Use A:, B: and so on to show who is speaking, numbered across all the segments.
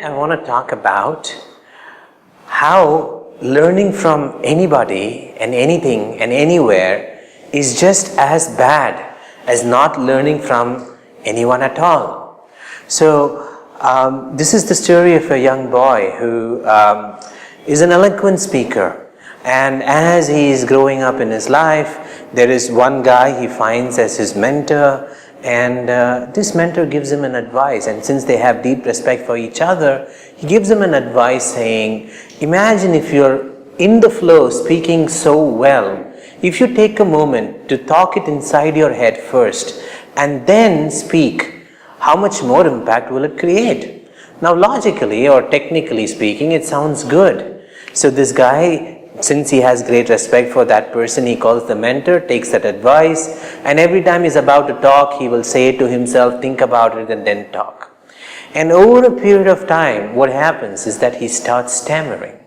A: I want to talk about how learning from anybody and anything and anywhere is just as bad as not learning from anyone at all. So, this is the story of a young boy who is an eloquent speaker. And as he is growing up in his life, there is one guy he finds as his mentor, and this mentor gives him an advice. And since they have deep respect for each other, he gives him an advice saying, imagine if you're in the flow speaking so well, if you take a moment to talk it inside your head first and then speak, how much more impact will it create? Now logically or technically speaking, it sounds good. So this guy, since he has great respect for that person, he calls the mentor, takes that advice, and every time he's about to talk, he will say to himself, think about it and then talk. And over a period of time, what happens is that he starts stammering.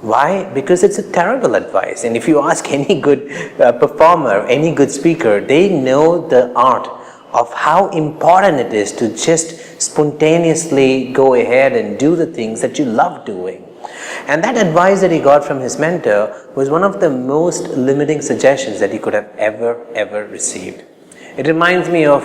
A: Why? Because it's a terrible advice. And if you ask any good performer, any good speaker, they know the art of how important it is to just spontaneously go ahead and do the things that you love doing. And that advice that he got from his mentor was one of the most limiting suggestions that he could have ever received. It reminds me of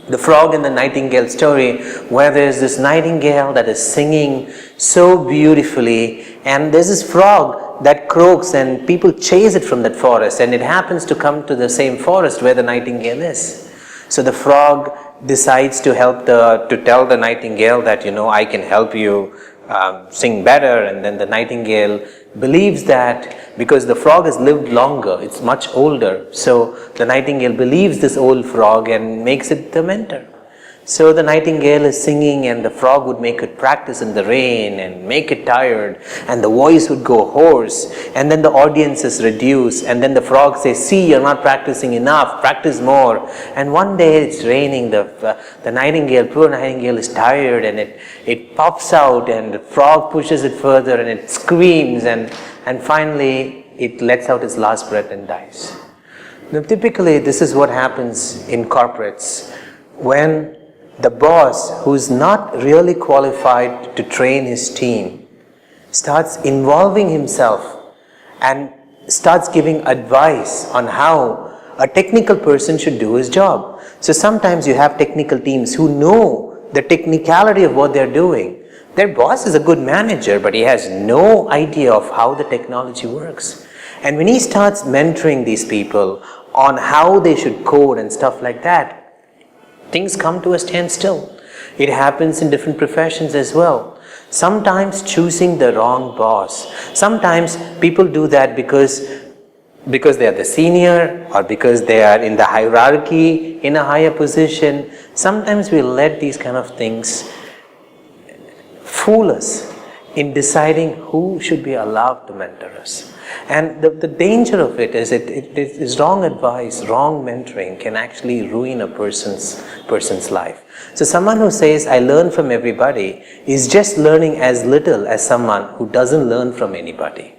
A: the frog and the nightingale story, where there's this nightingale that is singing so beautifully, and there's this frog that croaks and people chase it from that forest, and it happens to come to the same forest where the nightingale is. So the frog decides to tell the nightingale that, I can help you sing better, and then the nightingale believes that because the frog has lived longer, it's much older, so the nightingale believes this old frog and makes it the mentor. So the nightingale is singing, and the frog would make it practice in the rain and make it tired, and the voice would go hoarse, and then the audience is reduced, and then the frog says, see, you're not practicing enough, practice more. And one day it's raining, the poor nightingale is tired, and it pops out, and the frog pushes it further, and it screams, and finally it lets out its last breath and dies. Now typically this is what happens in corporates when the boss, who is not really qualified to train his team, starts involving himself and starts giving advice on how a technical person should do his job. So sometimes you have technical teams who know the technicality of what they're doing. Their boss is a good manager, but he has no idea of how the technology works. And when he starts mentoring these people on how they should code and stuff like that, things come to a standstill. It happens in different professions as well. Sometimes choosing the wrong boss. Sometimes people do that because they are the senior, or because they are in the hierarchy in a higher position. Sometimes we let these kind of things fool us in deciding who should be allowed to mentor us. And the danger of it is wrong advice, wrong mentoring can actually ruin a person's life. So someone who says, I learn from everybody, is just learning as little as someone who doesn't learn from anybody.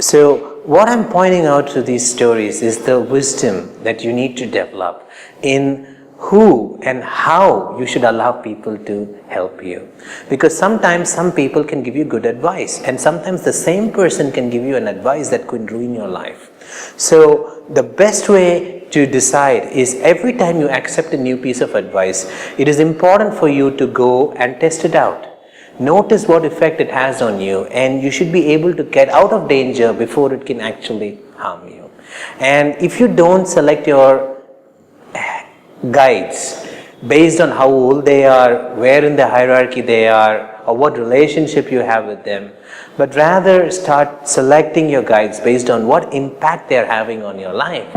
A: So what I'm pointing out to these stories is the wisdom that you need to develop in who and how you should allow people to help you. Because sometimes some people can give you good advice, and sometimes the same person can give you an advice that could ruin your life. So the best way to decide is every time you accept a new piece of advice, it is important for you to go and test it out. Notice what effect it has on you, and you should be able to get out of danger before it can actually harm you. And if you don't select your guides based on how old they are, where in the hierarchy they are, or what relationship you have with them, but rather start selecting your guides based on what impact they are having on your life,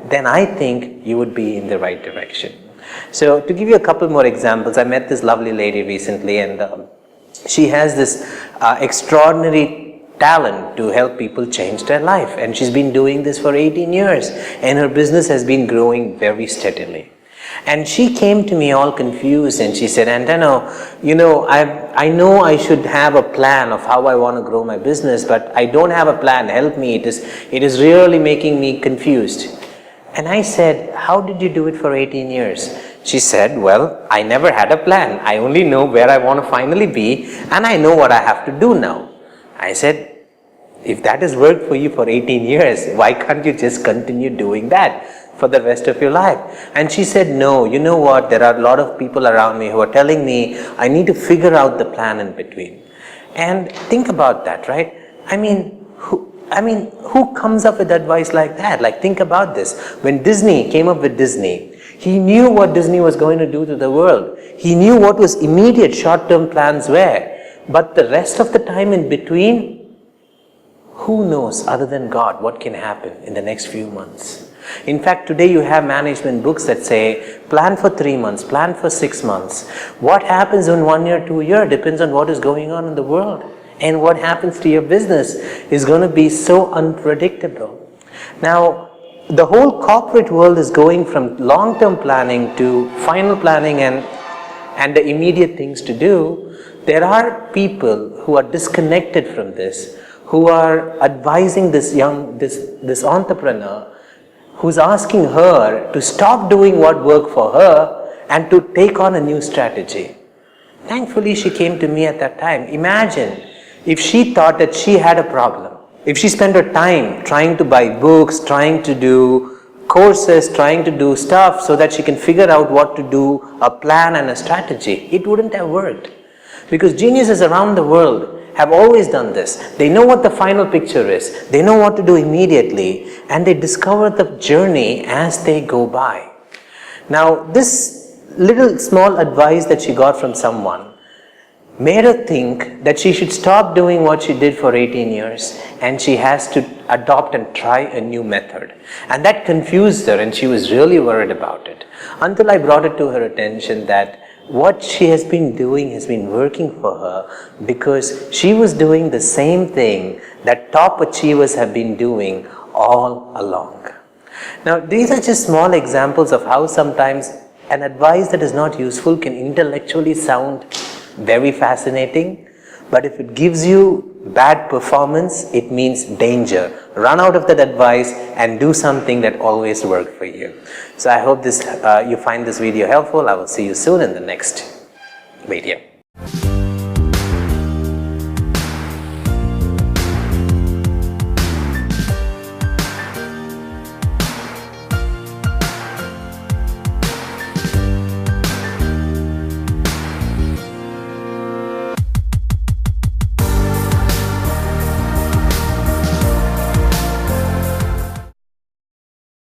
A: then I think you would be in the right direction. So to give you a couple more examples, I met this lovely lady recently, and she has this extraordinary talent to help people change their life, and she's been doing this for 18 years, and her business has been growing very steadily. And she came to me all confused, and she said, Antano, I know I should have a plan of how I want to grow my business, but I don't have a plan. Help me. It is really making me confused. And I said, how did you do it for 18 years? She said, well, I never had a plan. I only know where I want to finally be, and I know what I have to do now. I said, if that has worked for you for 18 years, why can't you just continue doing that for the rest of your life? And she said, no, you know what, there are a lot of people around me who are telling me I need to figure out the plan in between. And think about that, right? I mean, who comes up with advice like that? Like, think about this. When Disney came up with Disney, he knew what Disney was going to do to the world. He knew what was immediate short-term plans were. But the rest of the time in between, who knows other than God what can happen in the next few months? In fact, today you have management books that say, plan for 3 months, plan for 6 months. What happens in 1 year, 2 years depends on what is going on in the world. And what happens to your business is going to be so unpredictable. Now, the whole corporate world is going from long-term planning to final planning and the immediate things to do. There are people who are disconnected from this, who are advising this entrepreneur, who's asking her to stop doing what worked for her and to take on a new strategy. Thankfully, she came to me at that time. Imagine if she thought that she had a problem. If she spent her time trying to buy books, trying to do courses, trying to do stuff so that she can figure out what to do, a plan and a strategy, it wouldn't have worked. Because geniuses around the world have always done this. They know what the final picture is. They know what to do immediately, and they discover the journey as they go by. Now, this little small advice that she got from someone made her think that she should stop doing what she did for 18 years and she has to adopt and try a new method. And that confused her and she was really worried about it. Until I brought it to her attention that what she has been doing has been working for her because she was doing the same thing that top achievers have been doing all along. Now, these are just small examples of how sometimes an advice that is not useful can intellectually sound very fascinating, but if it gives you bad performance, it means danger. Run out of that advice and do something that always worked for you. So I hope you find this video helpful. I will see you soon in the next video.